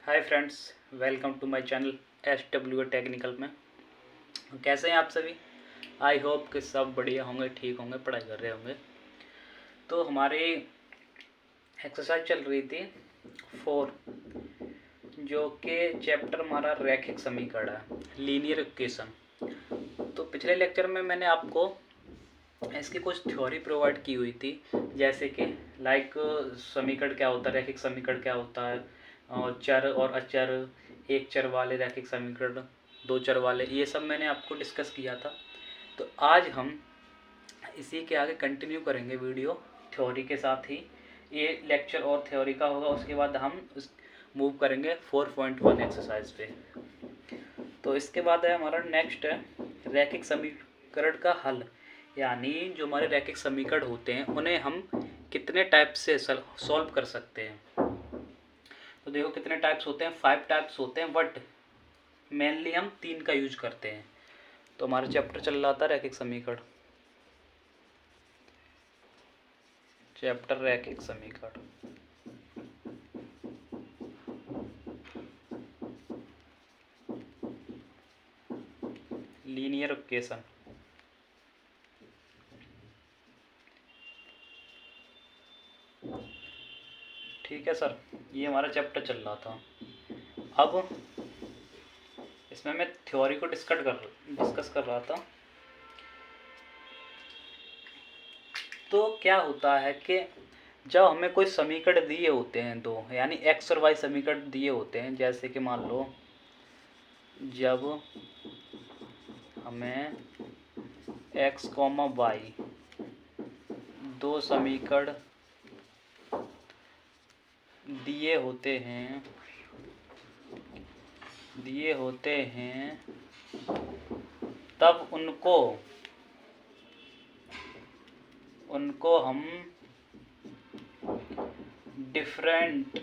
Hi friends, welcome to my channel SW technical में। कैसे हैं आप सभी? आई होप कि सब बढ़िया होंगे, ठीक होंगे, पढ़ाई कर रहे होंगे। तो हमारी एक्सरसाइज चल रही थी 4, जो कि चैप्टर हमारा रैखिक समीकरण है, लीनियर इक्वेशन। तो पिछले लेक्चर में मैंने आपको इसकी कुछ थ्योरी प्रोवाइड की हुई थी, जैसे कि समीकरण क्या होता है, रैखिक समीकरण क्या होता है, और चर और अचर, एक चर वाले रैखिक समीकरण, दो चर वाले, ये सब मैंने आपको डिस्कस किया था। तो आज हम इसी के आगे कंटिन्यू करेंगे वीडियो थ्योरी के साथ ही। ये लेक्चर और थ्योरी का होगा, उसके बाद हम मूव करेंगे 4.1 एक्सरसाइज पे। तो इसके बाद है हमारा नेक्स्ट है रैखिक समीकरण का हल, यानी जो हमारे रैखिक समीकरण होते हैं उन्हें हम कितने टाइप से सॉल्व कर सकते हैं। तो देखो कितने टाइप्स होते हैं, 5 टाइप्स होते हैं, बट मेनली हम 3 का यूज करते हैं। तो हमारा चैप्टर चल रहा था रैखिक समीकरण, चैप्टर रैखिक समीकरण। Linear equation. ठीक है सर, ये हमारा चैप्टर चल रहा था। अब इसमें मैं थ्योरी को डिस्कस कर रहा था। तो क्या होता है कि जब हमें कोई समीकरण दिए होते हैं दो, यानी एक्स और वाई समीकरण दिए होते हैं, जैसे कि मान लो जब हमें एक्स कॉमा वाई दो समीकरण दिए होते हैं तब उनको हम डिफरेंट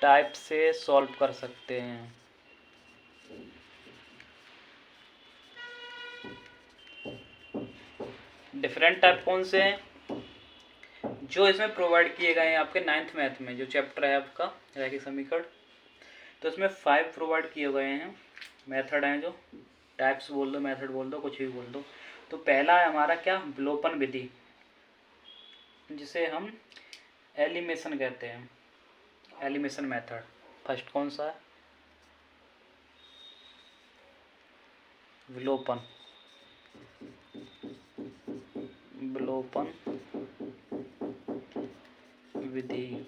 टाइप से सॉल्व कर सकते हैं। डिफरेंट टाइप कौन से हैं? जो इसमें प्रोवाइड किए गए हैं आपके 9th मैथ में, जो चैप्टर है आपका रैखिक समीकरण। तो इसमें 5 प्रोवाइड किए गए हैं, मेथड हैं, जो टाइप्स बोल दो, मेथड बोल दो, कुछ भी बोल दो। तो पहला है हमारा क्या, विलोपन विधि, जिसे हम एलिमिनेशन कहते हैं, एलिमिनेशन मेथड। फर्स्ट कौन सा है? विलोपन विधि,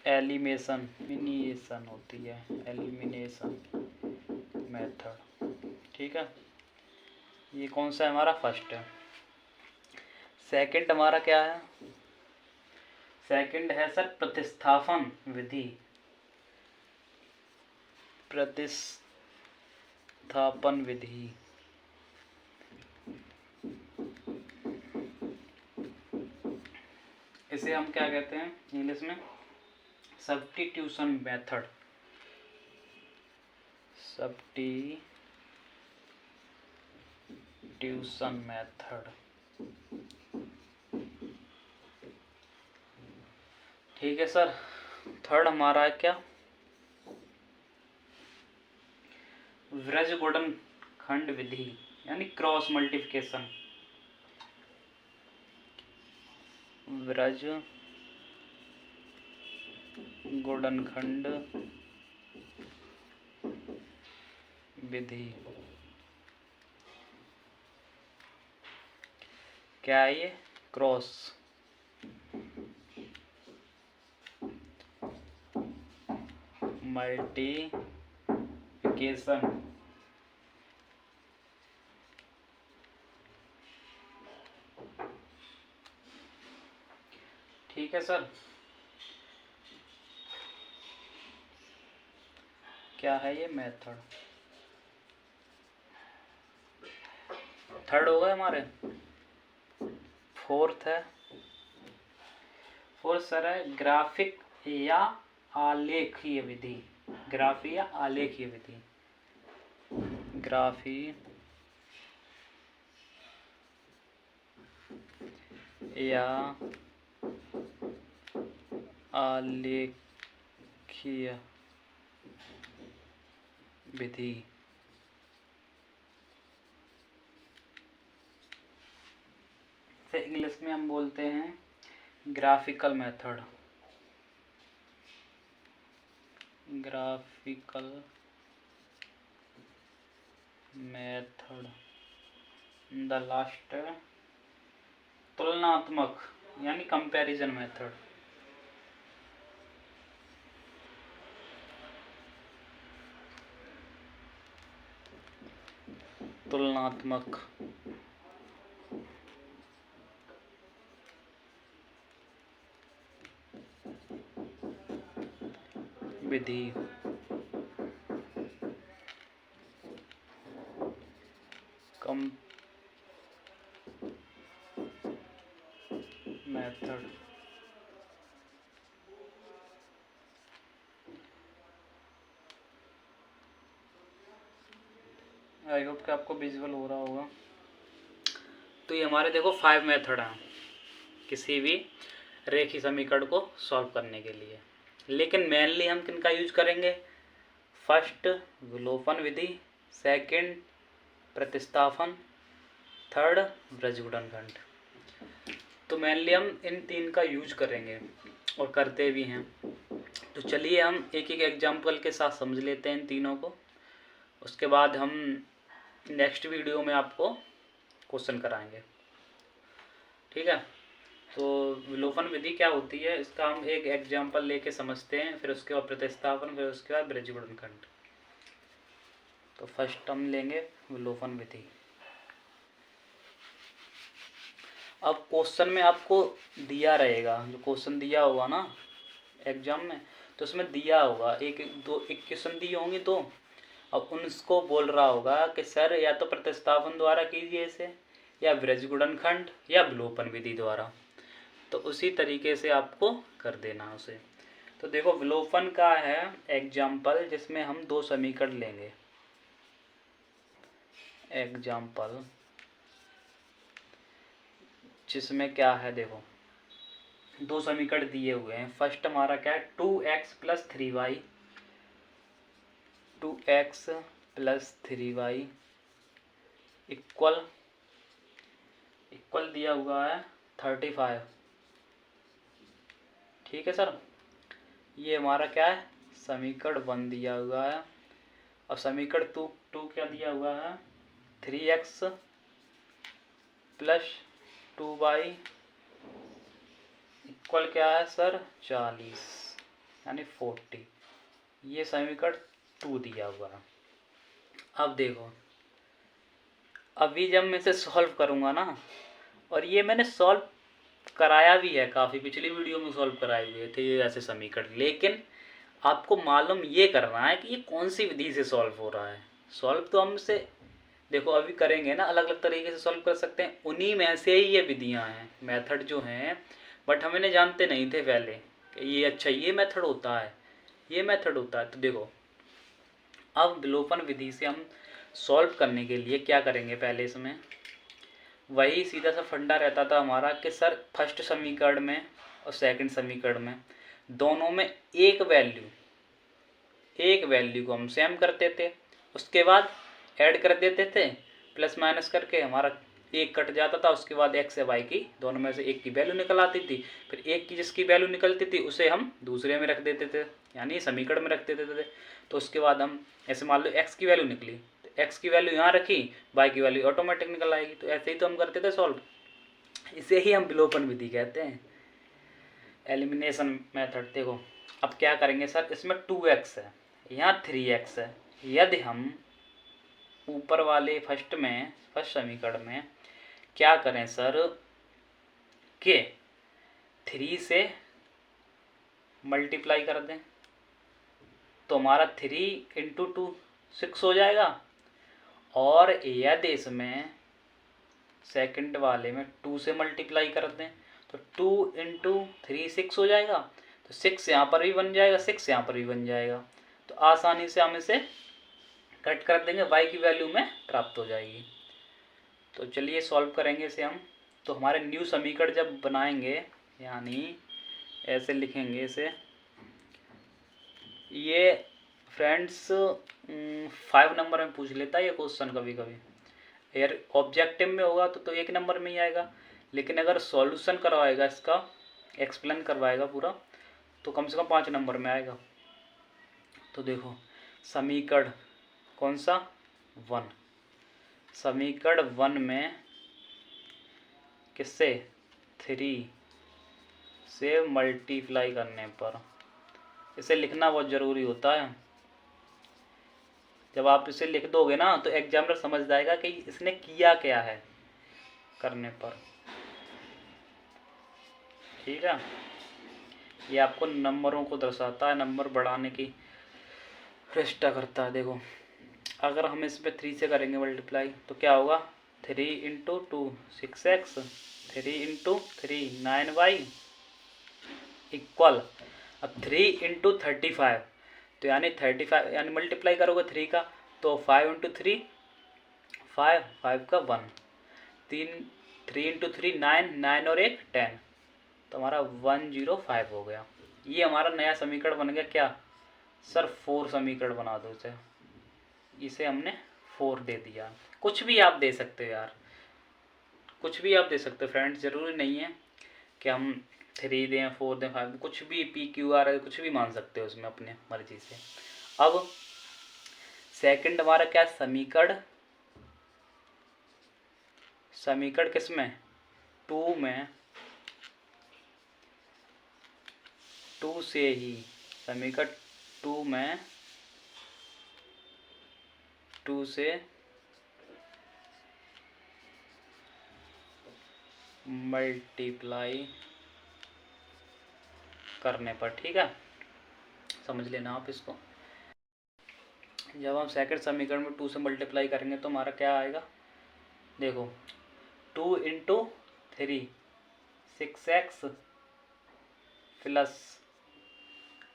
एलिमिनेशन होती है, एलिमिनेशन मेथड। ठीक है, ये कौन सा है हमारा? फर्स्ट है। सेकंड हमारा क्या है? सेकंड है सर प्रतिस्थापन विधि, प्रतिस्थापन विधि। इसे हम क्या कहते हैं इंग्लिश में? Substitution method, substitution method. ठीक है सर। थर्ड हमारा है क्या? व्रजगुणनखंड विधि, यानी क्रॉस मल्टीप्लिकेशन, व्रजगुणनखंड विधि। क्या है ये? Cross multiplication. ठीक है सर। क्या है ये? मेथड। थर्ड हो गए हमारे। फोर्थ सर है ग्राफिक या आलेखीय विधि, ग्राफी या आलेखीय विधि, ग्राफी या आलेखीय विधि। से इंग्लिश में हम बोलते हैं graphical method. Graphical method. The last तुलनात्मक यानी कंपैरिजन मेथड। तुलनात्मक विधि। मेथड। आई होप कि आपको विजुअल हो रहा होगा। तो ये हमारे देखो 5 मेथड हैं किसी भी रेखीय समीकरण को सॉल्व करने के लिए, लेकिन मेनली हम किनका यूज करेंगे? फर्स्ट विलोपन विधि, सेकंड प्रतिस्थापन, थर्ड वृज्जगुणनखंड। तो मेनली हम इन 3 का यूज करेंगे और करते भी हैं। तो चलिए हम एक एक एग्जाम्पल के साथ समझ लेते हैं इन तीनों को, उसके बाद हम नेक्स्ट वीडियो में आपको क्वेश्चन कराएंगे, ठीक है। तो विलोपन विधि क्या होती है इसका हम एक एग्जाम्पल लेके समझते हैं, फिर उसके बाद प्रतिस्थापन, फिर उसके बाद वृज्जगुणनखंड। तो फर्स्ट हम लेंगे विलोपन विधि। अब क्वेश्चन में आपको दिया रहेगा, जो क्वेश्चन दिया होगा ना एग्जाम में, तो उसमें दिया होगा एक क्वेश्चन दिए होंगे दो। अब उनको बोल रहा होगा कि सर या तो प्रतिस्थापन द्वारा कीजिए इसे, या वृज्जगुणनखंड या विलोपन विधि द्वारा। तो उसी तरीके से आपको कर देना उसे। तो देखो विलोपन का है एग्जाम्पल जिसमें हम 2 समीकरण लेंगे। एग्जाम्पल जिसमें क्या है, देखो 2 समीकरण दिए हुए हैं। फर्स्ट हमारा क्या है 2x + 3y, 2x + 3y equal दिया हुआ है 35। ठीक है सर, ये हमारा क्या है समीकरण 1 दिया हुआ है। और समीकरण 2 क्या दिया हुआ है 3x + 2y इक्वल क्या है सर 40 यानी 40। ये समीकरण 2 दिया हुआ है। अब देखो अभी जब मैं इसे सॉल्व करूँगा ना, और ये मैंने सॉल्व कराया भी है, काफ़ी पिछली वीडियो में सॉल्व कराए हुए थे ये ऐसे समीकरण, लेकिन आपको मालूम ये करना है कि ये कौन सी विधि से सॉल्व हो रहा है। सॉल्व तो हमसे देखो अभी करेंगे ना, अलग अलग तरीके से सॉल्व कर सकते हैं, उन्हीं में से ही ये विधियाँ हैं, मेथड जो हैं, बट हम इन्हें जानते नहीं थे पहले कि ये अच्छा ये मेथड होता है, ये मेथड होता है। तो देखो अब विलोपन विधि से हम सॉल्व करने के लिए क्या करेंगे, पहले इसमें वही सीधा सा फंडा रहता था हमारा कि सर फर्स्ट समीकरण में और सेकंड समीकरण में दोनों में एक वैल्यू को हम सेम करते थे, उसके बाद ऐड कर देते थे, प्लस माइनस करके हमारा एक कट जाता था, उसके बाद एक्स या वाई की दोनों में से एक की वैल्यू निकल आती थी। फिर एक की जिसकी वैल्यू निकलती थी उसे हम दूसरे में रख देते थे, यानी समीकरण में रख देते थे। तो उसके बाद हम ऐसे मान लो एक्स की वैल्यू निकली, तो एक्स की वैल्यू यहाँ रखी, वाई की वैल्यू ऑटोमेटिक निकल आएगी। तो ऐसे ही तो हम करते थे सॉल्व, इसे ही हम विलोपन विधि कहते हैं, एलिमिनेशन मेथड। देखो अब क्या करेंगे सर, इसमें 2x है, यहाँ 3x है। यदि हम ऊपर वाले फर्स्ट समीकरण में क्या करें सर के 3 से मल्टीप्लाई कर दें, तो हमारा 3 × 2 6 हो जाएगा। और यदि इसमें सेकंड वाले में 2 से मल्टीप्लाई कर दें तो 2 × 3 6 हो जाएगा। तो 6 यहाँ पर भी बन जाएगा, 6 यहाँ पर भी बन जाएगा। तो आसानी से हम इसे कट कर देंगे, y की वैल्यू में प्राप्त हो जाएगी। तो चलिए सॉल्व करेंगे इसे हम। तो हमारे न्यू समीकरण जब बनाएंगे, यानी ऐसे लिखेंगे इसे, ये फ्रेंड्स 5 नंबर में पूछ लेता है ये क्वेश्चन कभी कभी। यार ऑब्जेक्टिव में होगा तो 1 नंबर में ही आएगा, लेकिन अगर सॉल्यूशन करवाएगा, इसका एक्सप्लेन करवाएगा पूरा, तो कम से कम 5 नंबर में आएगा। तो देखो समीकरण कौन सा 1, समीकरण 1 में किससे 3 से मल्टीप्लाई करने पर, इसे लिखना बहुत ज़रूरी होता है। जब आप इसे लिख दोगे ना तो एग्जामिनर समझ जाएगा कि इसने किया क्या है करने पर, ठीक है। ये आपको नंबरों को दर्शाता है, नंबर बढ़ाने की चेष्टा करता है। देखो अगर हम इस पर 3 से करेंगे मल्टीप्लाई तो क्या होगा, 3 × 2 6x, 3 × 3 9y इक्वल, अब 3 × 35, तो यानी 35 यानी मल्टीप्लाई करोगे 3 का तो 5 × 3 5, 5 का 1, 3 × 3 9, 9 और 1 10, तो हमारा 105 हो गया। ये हमारा नया समीकरण बन गया। क्या सर 4 समीकरण बना दो इसे हमने 4 दे दिया। कुछ भी आप दे सकते हो यार, कुछ भी आप दे सकते हो फ्रेंड्स, ज़रूरी नहीं है कि हम 3 दें 4 दें 5, कुछ भी PQR कुछ भी मान सकते हो उसमें अपने मर्जी से। अब सेकंड हमारा क्या समीकरण किस में 2 में, 2 से ही समीकरण 2 में 2 से मल्टीप्लाई करने पर, ठीक है, समझ लेना आप इसको। जब हम सेकंड समीकरण में 2 से मल्टीप्लाई करेंगे तो हमारा क्या आएगा, देखो 2 × 3 6x प्लस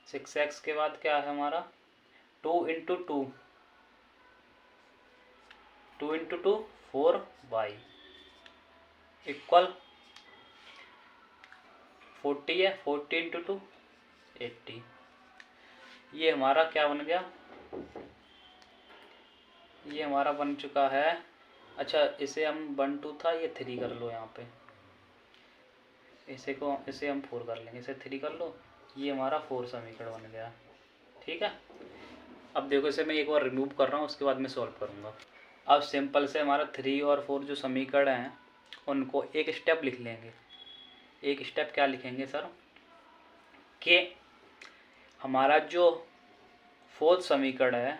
6x के बाद क्या है हमारा 2 × 2 4y इक्वल 40 है, 40 × 2 80। ये हमारा क्या बन गया, ये हमारा बन चुका है। अच्छा इसे हम 1 2 था, ये 3 कर लो यहाँ पे, इसे हम 4 कर लेंगे, इसे 3 कर लो, ये हमारा 4 समीकरण बन गया, ठीक है। अब देखो इसे मैं एक बार रिमूव कर रहा हूँ, उसके बाद मैं सॉल्व करूँगा। अब सिंपल से हमारा 3 और 4 जो समीकरण हैं उनको एक स्टेप लिख लेंगे। एक स्टेप क्या लिखेंगे सर, कि हमारा जो 4th समीकरण है,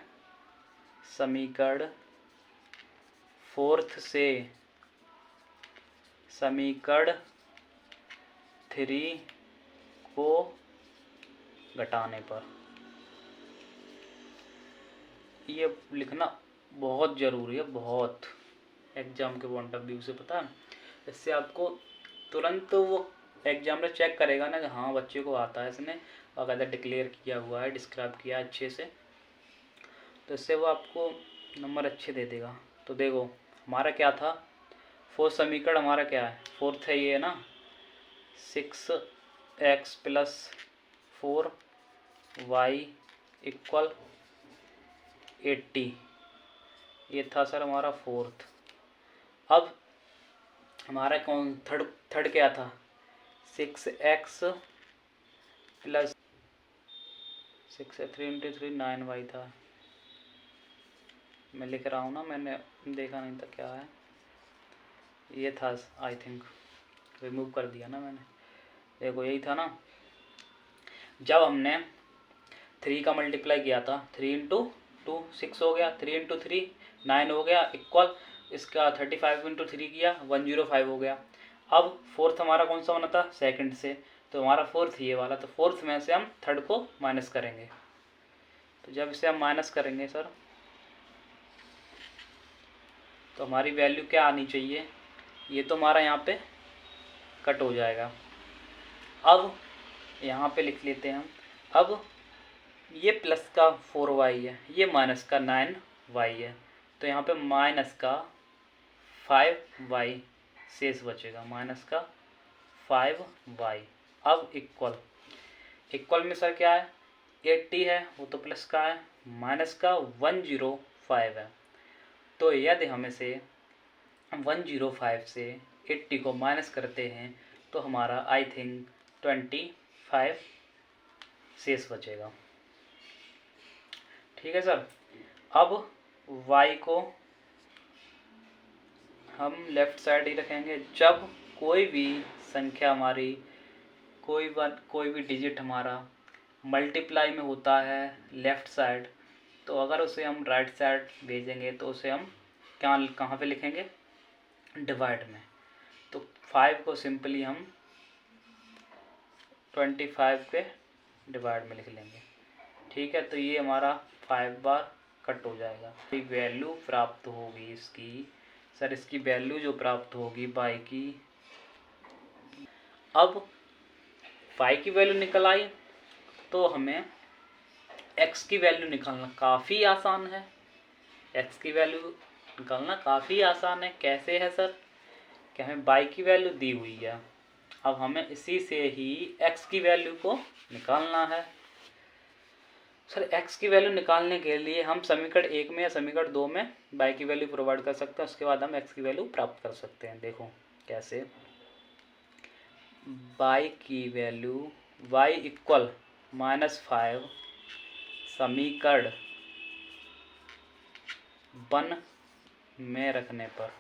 समीकरण 4th से समीकरण 3 को घटाने पर, ये लिखना बहुत ज़रूरी है, बहुत एग्ज़ाम के पॉइंट ऑफ व्यू से, पता है। इससे आपको तुरंत वो एग्जामिनर चेक करेगा ना कि हाँ बच्चे को आता है, इसने बाकायदा डिक्लेयर किया हुआ है, डिस्क्राइब किया अच्छे से, तो इससे वो आपको नंबर अच्छे दे देगा। तो देखो हमारा क्या था, 4 समीकरण हमारा क्या है, 4th है ये ना, 6x + 4y इक्वल 80, ये था सर हमारा 4th। अब हमारा कौन थर्ड क्या था, 6x + 3 × 3 9y था। मैं लिख रहा हूँ ना, मैंने देखा नहीं था क्या है, ये था आई थिंक, रिमूव कर दिया ना मैंने, देखो यही था ना। जब हमने 3 का मल्टीप्लाई किया था, 3 × 2 6 हो गया, 3 × 3 9 हो गया इक्वल, इसका 35 × 3 किया 105 हो गया। अब 4th हमारा कौन सा बना था, सेकंड से, तो हमारा 4th ये वाला, तो 4th में से हम 3rd को माइनस करेंगे। तो जब इसे हम माइनस करेंगे सर, तो हमारी वैल्यू क्या आनी चाहिए, ये तो हमारा यहाँ पे कट हो जाएगा। अब यहाँ पे लिख लेते हैं हम, अब ये प्लस का 4y है, ये माइनस का 9y है, तो यहाँ पे माइनस का 5y शेष बचेगा माइनस का 5y। अब इक्वल में सर क्या है, 80 है, वो तो प्लस का है, माइनस का 105 है। तो यदि हमें से 105 से 80 को माइनस करते हैं तो हमारा आई थिंक 25 शेष बचेगा। ठीक है सर। अब y को हम लेफ्ट साइड ही रखेंगे। जब कोई भी संख्या हमारी, कोई भी डिजिट हमारा मल्टीप्लाई में होता है लेफ्ट साइड, तो अगर उसे हम राइट साइड भेजेंगे तो उसे हम कहाँ पे लिखेंगे, डिवाइड में। तो 5 को सिंपली हम 25 के डिवाइड में लिख लेंगे। ठीक है, तो ये हमारा 5 बार कट हो जाएगा। वैल्यू प्राप्त होगी इसकी, सर इसकी वैल्यू जो प्राप्त होगी बाई की, अब फाई की वैल्यू निकल आई तो हमें एक्स की वैल्यू निकालना काफ़ी आसान है। एक्स की वैल्यू निकालना काफ़ी आसान है। कैसे है सर, कि हमें बाई की वैल्यू दी हुई है, अब हमें इसी से ही एक्स की वैल्यू को निकालना है। सर एक्स की वैल्यू निकालने के लिए हम समीकरण 1 में या समीकरण 2 में बाई की वैल्यू प्रोवाइड कर सकते हैं, उसके बाद हम एक्स की वैल्यू प्राप्त कर सकते हैं। देखो कैसे, बाई की वैल्यू y इक्वल -5 समीकरण 1 में रखने पर,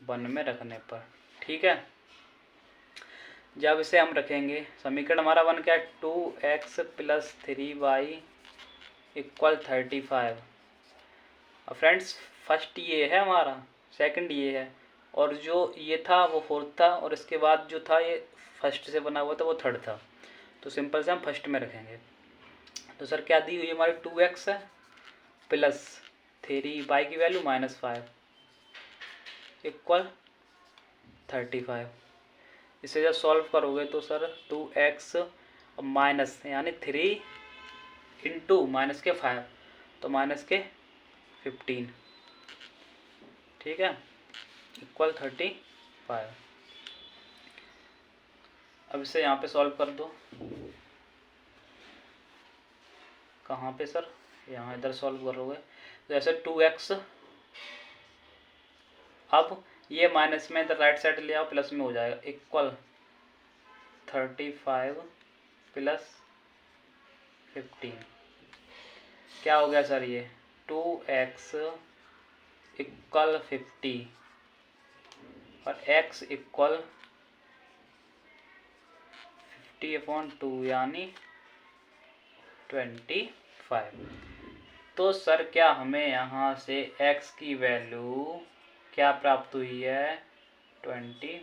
1 में रखने पर, ठीक है। जब इसे हम रखेंगे, समीकरण हमारा 1 क्या है, 2x + 3y इक्वल 35। अब फ्रेंड्स फर्स्ट ये है हमारा, सेकंड ये है, और जो ये था वो फोर्थ था, और इसके बाद जो था ये फर्स्ट से बना हुआ था वो थर्ड था। तो सिंपल से हम फर्स्ट में रखेंगे। तो सर क्या दी हुई हमारी 2x है प्लस 3y की वैल्यू -5 इक्वल 35। इसे जब सॉल्व करोगे तो सर 2x माइनस यानी 3 इंटू माइनस के 5 तो माइनस के 15, ठीक है, इक्वल 35। अब इसे यहाँ पे सॉल्व कर दो। कहाँ पे सर, यहाँ इधर सॉल्व करोगे तो ऐसे 2x, अब ये माइनस में इधर राइट साइड ले आओ, प्लस में हो जाएगा, इक्वल 35 + 15। क्या हो गया सर, ये 2x इक्वल 50 और x इक्वल 50/2 यानी 25। तो सर क्या हमें यहाँ से x की वैल्यू क्या प्राप्त हुई है, 25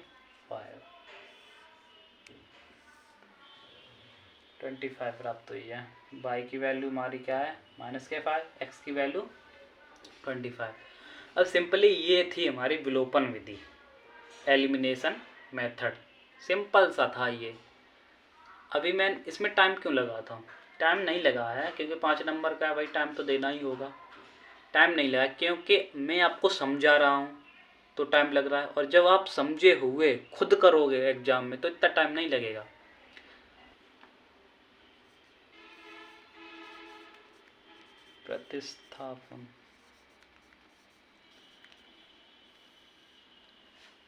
प्राप्त हुई है। y की वैल्यू हमारी क्या है, -5, x की वैल्यू 25। अब सिंपली ये थी हमारी विलोपन विधि, एलिमिनेशन मेथड। सिंपल सा था ये। अभी मैं इसमें टाइम क्यों लगाता हूँ, टाइम नहीं लगा है क्योंकि 5 नंबर का है भाई, टाइम तो देना ही होगा। टाइम नहीं लगा क्योंकि मैं आपको समझा रहा हूँ तो टाइम लग रहा है, और जब आप समझे हुए खुद करोगे एग्जाम में तो इतना टाइम नहीं लगेगा।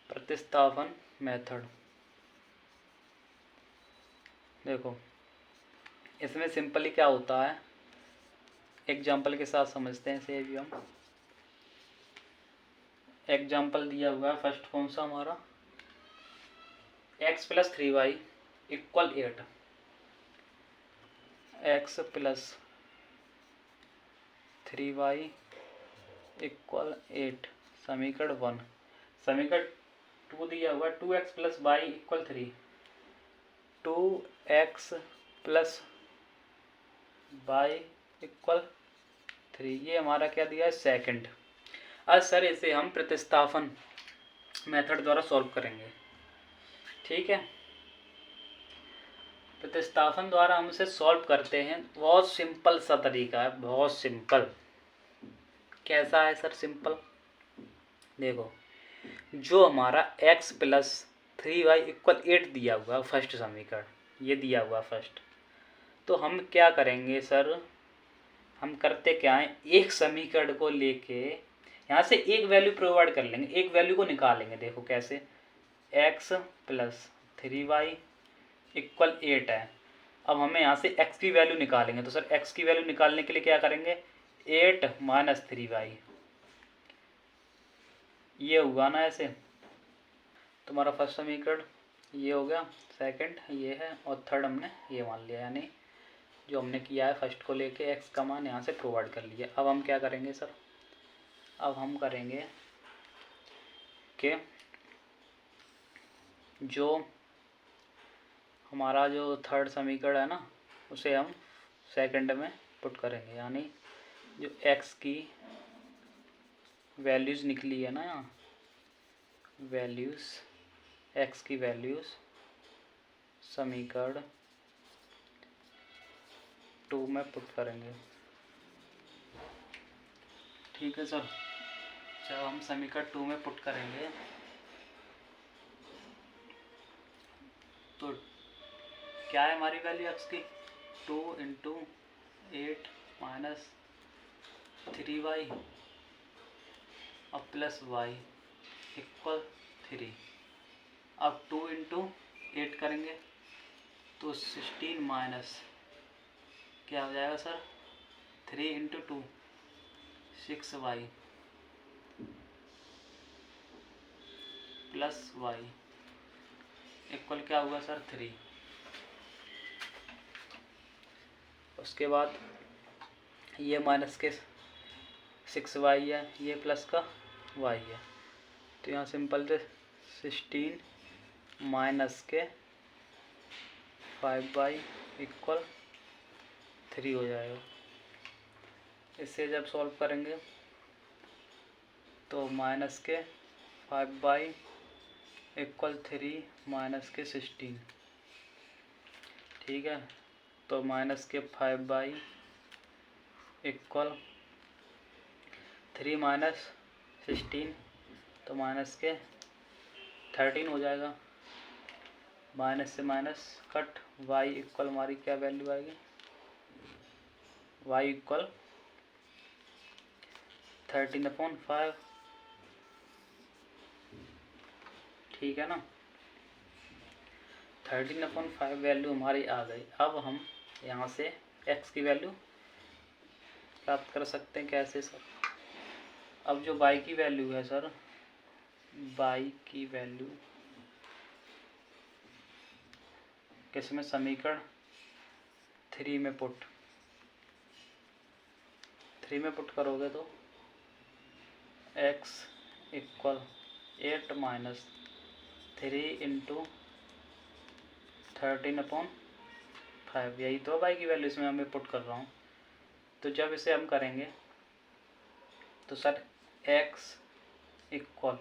प्रतिस्थापन मेथड, देखो इसमें सिंपली क्या होता है, एग्जाम्पल के साथ समझते हैं इसे भी हम। एग्जाम्पल दिया हुआ है फर्स्ट कौन सा हमारा, x + 3y equal 8, x + 3y equal 8 समीकरण 1। समीकरण 2 दिया हुआ है 2x + y equal 3, 2x + y equal 3, ये हमारा क्या दिया है, सेकंड। अब सर इसे हम प्रतिस्थापन मेथड द्वारा सॉल्व करेंगे, ठीक है। प्रतिस्थापन द्वारा हम इसे सॉल्व करते हैं, बहुत सिंपल सा तरीका है, बहुत सिंपल। कैसा है सर? सिंपल। देखो, जो हमारा x प्लस 3y इक्वल 8 दिया हुआ फर्स्ट समीकरण, ये दिया हुआ फर्स्ट, तो हम क्या करेंगे सर, हम करते क्या है, एक समीकरण को लेके यहाँ से एक वैल्यू प्रोवाइड कर लेंगे, एक वैल्यू को निकालेंगे। देखो कैसे, x प्लस 3y इक्वल 8 है। अब हमें यहाँ से x की वैल्यू निकालेंगे, तो सर x की वैल्यू निकालने के लिए क्या करेंगे, 8 माइनस 3y, ये हुआ ना ऐसे। तुम्हारा फर्स्ट समीकरण ये हो गया, सेकंड ये है, और थर्ड हमने ये मान लिया, यानी जो हमने किया है फर्स्ट को लेके x का मान यहाँ से प्रोवाइड कर लिया। अब हम क्या करेंगे सर, अब हम करेंगे कि जो हमारा जो थर्ड समीकरण है ना, उसे हम सेकंड में पुट करेंगे, यानी जो x की वैल्यूज़ निकली है ना यहाँ, वैल्यूज़, x की वैल्यूज़ समीकरण 2 में पुट करेंगे। ठीक है सर, जब हम समीकरण 2 में पुट करेंगे तो क्या है हमारी वैल्यू x की, 2 इंटू 8 माइनस 3y और प्लस y इक्वल 3। अब 2 इंटू 8 करेंगे तो 16 माइनस क्या हो जाएगा sir, 3 into 2 6y plus y equal क्या हुआ सर, 3। उसके बाद ये माइनस के 6y है, ये प्लस का y है, तो यहाँ सिंपल से 16 माइनस के 5y इक्वल 3 हो जाएगा। इससे जब सॉल्व करेंगे तो माइनस के 5y इक्वल 3 माइनस के 16, ठीक है, तो माइनस के 5y इक्वल 3 माइनस 16, तो माइनस के 13 हो जाएगा। माइनस से माइनस कट, y इक्वल हमारी क्या वैल्यू आएगी, y इक्वल 13/5, ठीक है ना। 13/5 वैल्यू हमारी आ गई। अब हम यहाँ से x की वैल्यू प्राप्त कर सकते हैं, कैसे सर, अब जो y की वैल्यू है सर, y की वैल्यू किसमें, समीकरण 3 में पुट करोगे तो x इक्वल 8 माइनस 3 इंटू 13/5, यही तो y की वैल्यू इसमें हमें पुट कर रहा हूँ। तो जब इसे हम करेंगे तो सर x इक्वल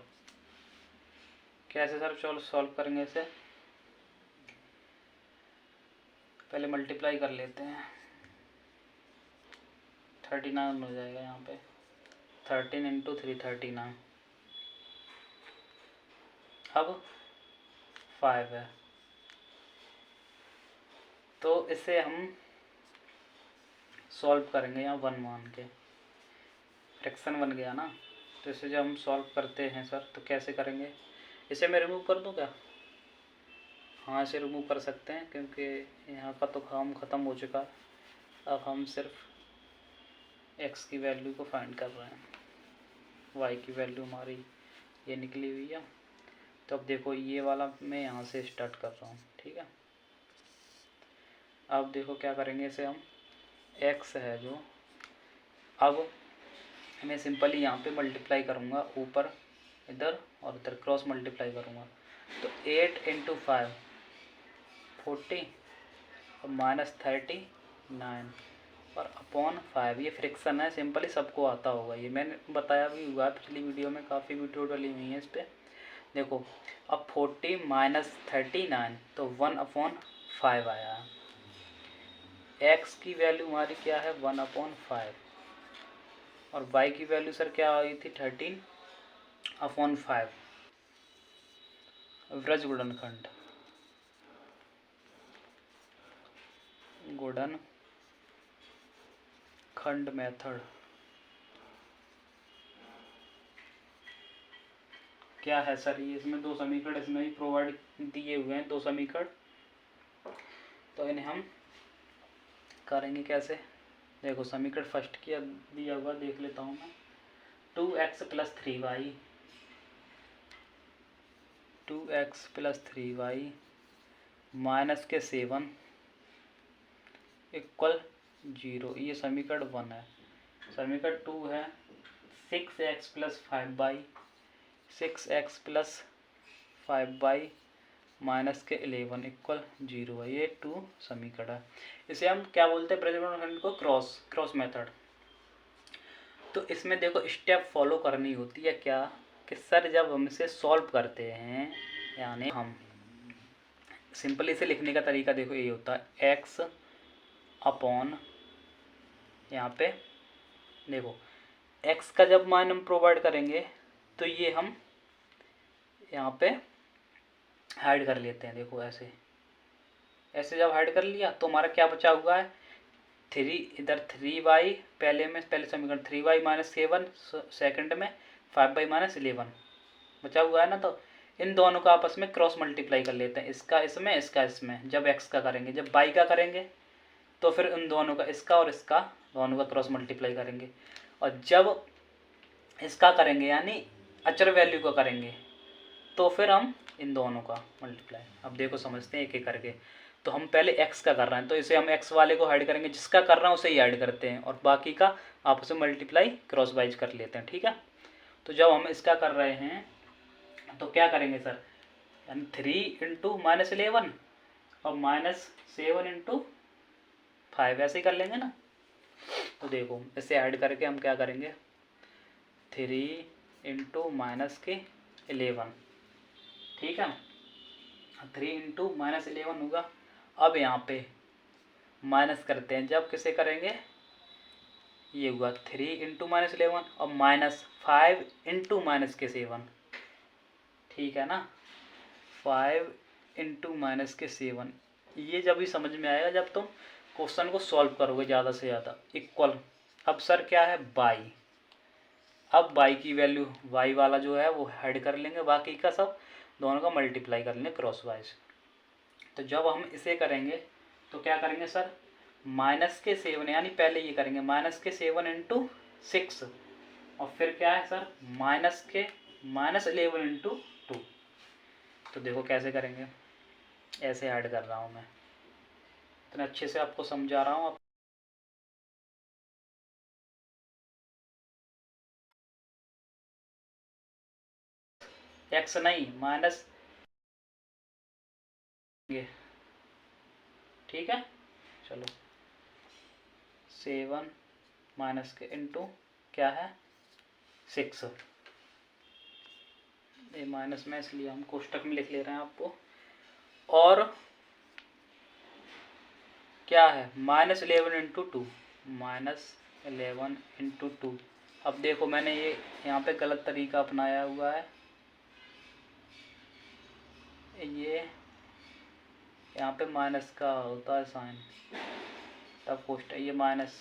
कैसे सर सॉल्व करेंगे इसे, पहले मल्टीप्लाई कर लेते हैं, 39 हो जाएगा यहाँ पे, 13 इंटू 3 39, अब 5 है, तो इसे हम सॉल्व करेंगे यहाँ 1 मान के, फ्रैक्शन बन गया ना। तो इसे जब हम सॉल्व करते हैं सर तो कैसे करेंगे, इसे मैं रिमूव कर दूँ क्या, हाँ इसे रिमूव कर सकते हैं, क्योंकि यहाँ का तो काम ख़त्म हो चुका है। अब हम सिर्फ x की वैल्यू को फाइंड कर रहे हैं, y की वैल्यू हमारी ये निकली हुई है। तो अब देखो ये वाला मैं यहाँ से स्टार्ट कर रहा हूँ, ठीक है। अब देखो क्या करेंगे, इसे हम x है जो, अब मैं सिंपली यहाँ पे मल्टीप्लाई करूँगा, ऊपर इधर और इधर क्रॉस मल्टीप्लाई करूँगा, तो 8 इंटू 5 40 और माइनस 39 और अपॉन 5, ये फ्रिक्शन है, सिंपली सबको आता होगा, ये मैंने बताया भी हुआ पिछली वीडियो में, काफ़ी वीडियो डली हुई है इस पर। देखो अब 40 माइनस 39 तो 1/5 आया है। x की वैल्यू हमारी क्या है, 1/5, और y की वैल्यू सर क्या आई थी 13/5। व्रज गुणनखंड, गुणनखंड मेथड क्या है सर? ये इसमें दो समीकरण इसमें भी प्रोवाइड दिए हुए हैं, दो समीकरण। तो इन्हें हम करेंगे कैसे? देखो समीकरण फर्स्ट किया दिया हुआ देख लेता हूँ मैं। 2x + 3y, 2x + 3y minus के 7 इक्वल 0, ये समीकरण 1 है। समीकरण 2 है 6x + 5y, 6x + 5y minus के 11 इक्वल 0 है। ये 2 समीकरण है। इसे हम क्या बोलते हैं? ब्रजगुणनखंड को क्रॉस मेथड। तो इसमें देखो स्टेप फॉलो करनी होती है क्या कि सर जब हम इसे सॉल्व करते हैं, यानी हम सिंपली इसे लिखने का तरीका देखो ये होता है x अपॉन, यहाँ पे देखो x का जब मान हम प्रोवाइड करेंगे तो ये हम यहाँ पे हाइड कर लेते हैं। देखो ऐसे ऐसे जब हाइड कर लिया तो हमारा क्या बचा हुआ है? 3, इधर 3y पहले समीकरण 3y - 7, सेकंड में 5y - 11 बचा हुआ है ना। तो इन दोनों का आपस में क्रॉस मल्टीप्लाई कर लेते हैं, इसका इसमें, इसका इसमें। जब x का करेंगे, जब y का करेंगे तो फिर इन दोनों का, इसका और इसका दोनों का क्रॉस मल्टीप्लाई करेंगे। और जब इसका करेंगे यानी अचर वैल्यू का करेंगे तो फिर हम इन दोनों का मल्टीप्लाई। अब देखो समझते हैं एक एक करके। तो हम पहले x का कर रहे हैं तो इसे हम x वाले को हाइड करेंगे, जिसका कर रहे हैं उसे ही ऐड करते हैं और बाकी का आपस में मल्टीप्लाई क्रॉस वाइज कर लेते हैं। ठीक है। तो जब हम इसका कर रहे हैं तो क्या करेंगे सर? यानी 3 × -11 और -7 × 5 ऐसे ही कर लेंगे ना। तो देखो इसे ऐड करके हम क्या करेंगे? 3 × -11, ठीक है। 3 × -11 होगा। अब यहाँ पे माइनस करते हैं, जब किसे करेंगे? ये हुआ 3 × -11 और -5 × -7, ठीक है ना। 5 × -7, ये जब भी समझ में आएगा जब तुम क्वेश्चन को सॉल्व करोगे ज़्यादा से ज़्यादा। इक्वल, अब सर क्या है? y। अब y की वैल्यू, y वाला जो है वो ऐड कर लेंगे, बाकी का सब दोनों का मल्टीप्लाई कर लेंगे क्रॉस वाइज। तो जब हम इसे करेंगे तो क्या करेंगे सर? -7 यानी पहले ये करेंगे -7 × 6 और फिर क्या है सर? -11 × 2। तो देखो कैसे करेंगे, ऐसे ऐड कर रहा हूँ मैं, इतना अच्छे से आपको समझा रहा हूँ। एक्स नहीं माइनस, ठीक है। चलो 7 माइनस के इंटू क्या है? 6। ये माइनस में इसलिए हम कोष्टक में लिख ले रहे हैं आपको। और क्या है? -11 × 2, -11 × 2। अब देखो मैंने ये यहाँ पे गलत तरीका अपनाया हुआ है। ये यहाँ पे माइनस का होता है साइन, तब कोष्टक, ये माइनस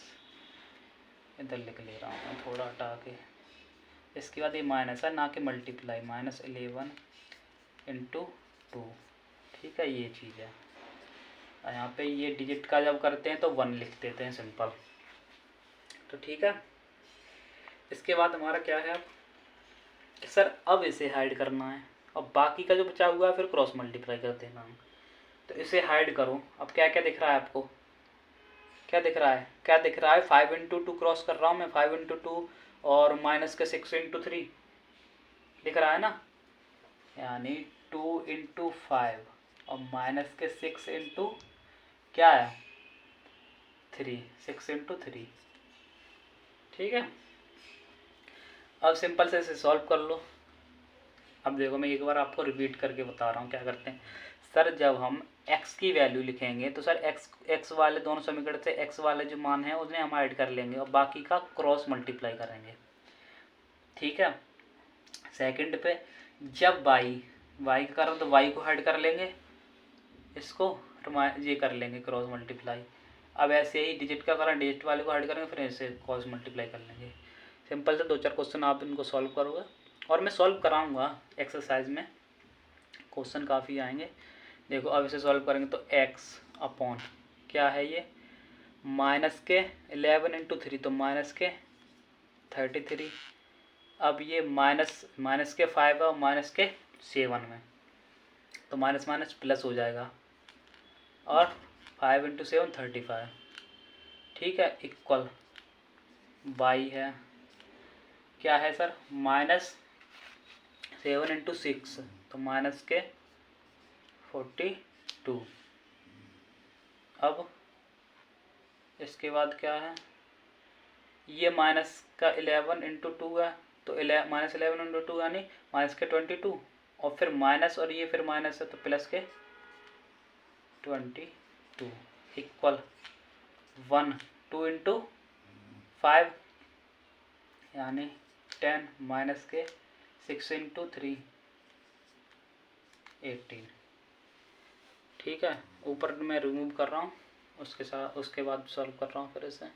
इधर लिख ले रहा हूँ मैं थोड़ा हटा के। इसके बाद ये माइनस है ना कि मल्टीप्लाई, -11 × 2, ठीक है। ये चीज़ है। यहाँ पे ये डिजिट का जब करते हैं तो 1 लिख देते हैं सिंपल। तो ठीक है। इसके बाद हमारा क्या है कि सर अब इसे हाइड करना है और बाकी का जो बचा हुआ है फिर क्रॉस मल्टीप्लाई कर देना है। तो इसे हाइड करो। अब क्या क्या दिख रहा है आपको? क्या दिख रहा है? क्या दिख रहा है? 5 × 2 क्रॉस कर रहा हूँ मैं, 5 × 2 और -6 × 3 दिख रहा है ना। यानी 2 × 5 और -6 × क्या है? 3, 6 × 3, ठीक है। अब सिंपल से इसे सॉल्व कर लो। अब देखो मैं एक बार आपको रिपीट करके बता रहा हूँ क्या करते हैं। सर जब हम x की वैल्यू लिखेंगे तो सर x वाले दोनों समीकरण से x वाले जो मान है उन्हें हम ऐड कर लेंगे और बाकी का क्रॉस मल्टीप्लाई करेंगे। ठीक है। सेकंड पे जब y का करो तो y को ऐड कर लेंगे, इसको ये कर लेंगे क्रॉस मल्टीप्लाई। अब ऐसे ही डिजिट का करें, डिजिट वाले को ऐड करेंगे, फिर ऐसे क्रॉस मल्टीप्लाई कर लेंगे। सिंपल से 2-4 क्वेश्चन आप इनको सॉल्व करोगे और मैं सॉल्व कराऊंगा एक्सरसाइज में, क्वेश्चन काफ़ी आएंगे। देखो अब इसे सॉल्व करेंगे तो x अपॉन क्या है ये माइनस के 11 इंटू 3 तो माइनस के 33। अब ये माइनस के 5 और माइनस के 7 में तो माइनस माइनस प्लस हो जाएगा और 5 इंटू 7 35। ठीक है, इक्वल y है क्या है सर माइनस 7 इंटू 6 तो माइनस के 42। अब इसके बाद क्या है, ये माइनस का 11 इंटू 2 है तो माइनस 11 इंटू 2 यानी माइनस के 22 और फिर माइनस और ये फिर माइनस है तो प्लस के 22 इक्वल 1 2 इंटू 5 यानी 10 माइनस के 6 इंटू 3 18। ठीक है, ऊपर मैं रिमूव कर रहा हूँ, उसके बाद सॉल्व कर रहा हूँ फिर इसे।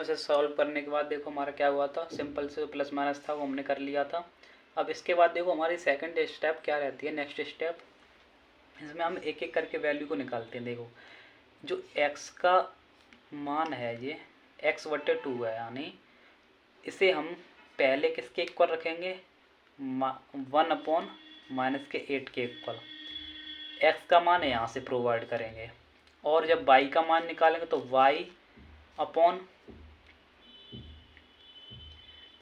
ऐसे सॉल्व करने के बाद देखो हमारा क्या हुआ था, सिंपल से प्लस माइनस था वो हमने कर लिया था। अब इसके बाद देखो हमारी सेकंड स्टेप क्या रहती है, नेक्स्ट स्टेप इसमें हम एक एक करके वैल्यू को निकालते हैं। देखो जो x का मान है ये x/2 है, यानी इसे हम पहले किसके इक्वल रखेंगे 1 अपॉन माइनस के 8 के इक्वल। x का मान यहाँ से प्रोवाइड करेंगे और जब y का मान निकालेंगे तो y अपॉन,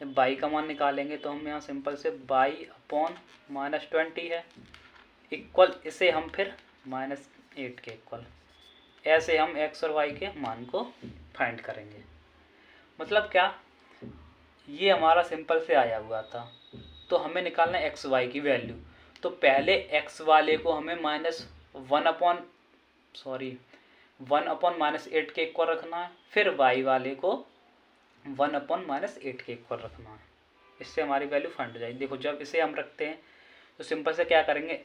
जब y का मान निकालेंगे तो हम यहाँ सिंपल से y अपॉन -20 है इक्वल, इसे हम फिर -8 के इक्वल। ऐसे हम x और y के मान को फाइंड करेंगे। मतलब क्या, ये हमारा सिंपल से आया हुआ था तो हमें निकालना है एक्स वाई की वैल्यू। तो पहले x वाले को हमें -1 अपॉन -8 के इक्वल रखना है, फिर y वाले को 1 अपॉन -8 के इक्वल रखना है। इससे हमारी वैल्यू फाइंड हो जाएगी। देखो जब इसे हम रखते हैं तो सिंपल से क्या करेंगे,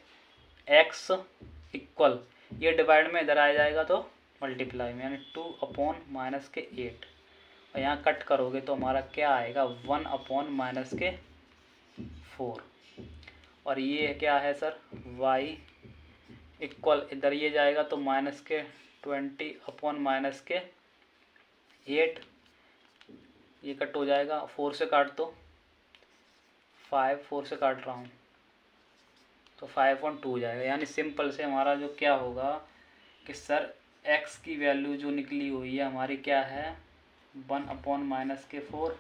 x इक्वल ये डिवाइड में इधर आ जाएगा तो मल्टीप्लाई में, यानी 2 अपॉन माइनस के 8 और यहाँ कट करोगे तो हमारा क्या आएगा 1 अपॉन माइनस के 4 और ये क्या है सर y इक्वल इधर ये जाएगा तो माइनस के 20 अपॉन माइनस के 8, ये कट हो जाएगा, 4 से काट दो, 4 से काट रहा हूँ तो 5/2 हो जाएगा। यानी सिंपल से हमारा जो क्या होगा कि सर x की वैल्यू जो निकली हुई है हमारी क्या है 1 अपॉन माइनस के 4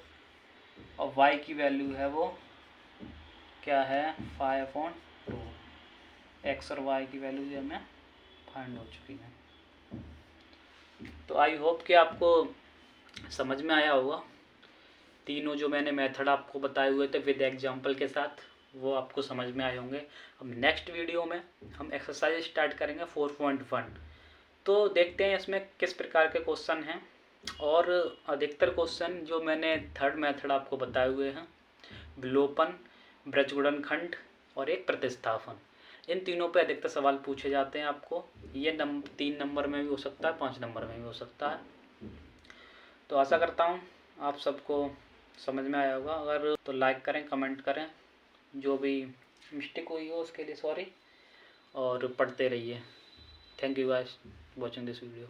और y की वैल्यू है वो क्या है 5/2। x और y की वैल्यू जो हमें फाइंड हो चुकी है। तो आई होप कि आपको समझ में आया होगा। तीनों जो मैंने मेथड आपको बताए हुए थे विद एग्जांपल के साथ वो आपको समझ में आए होंगे। अब नेक्स्ट वीडियो में हम एक्सरसाइज स्टार्ट करेंगे 4.1। तो देखते हैं इसमें किस प्रकार के क्वेश्चन हैं और अधिकतर क्वेश्चन जो मैंने थर्ड मेथड आपको बताए हुए हैं, विलोपन, ब्रजगुणनखंड और एक प्रतिस्थापन, इन तीनों पे अधिकतर सवाल पूछे जाते हैं आपको। ये 3 नंबर में भी हो सकता है, 5 नंबर में भी हो सकता है। तो आशा करता हूँ आप सबको समझ में आया होगा। अगर तो लाइक करें, कमेंट करें, जो भी मिस्टेक हुई हो उसके लिए सॉरी, और पढ़ते रहिए। Thank you guys watching this video.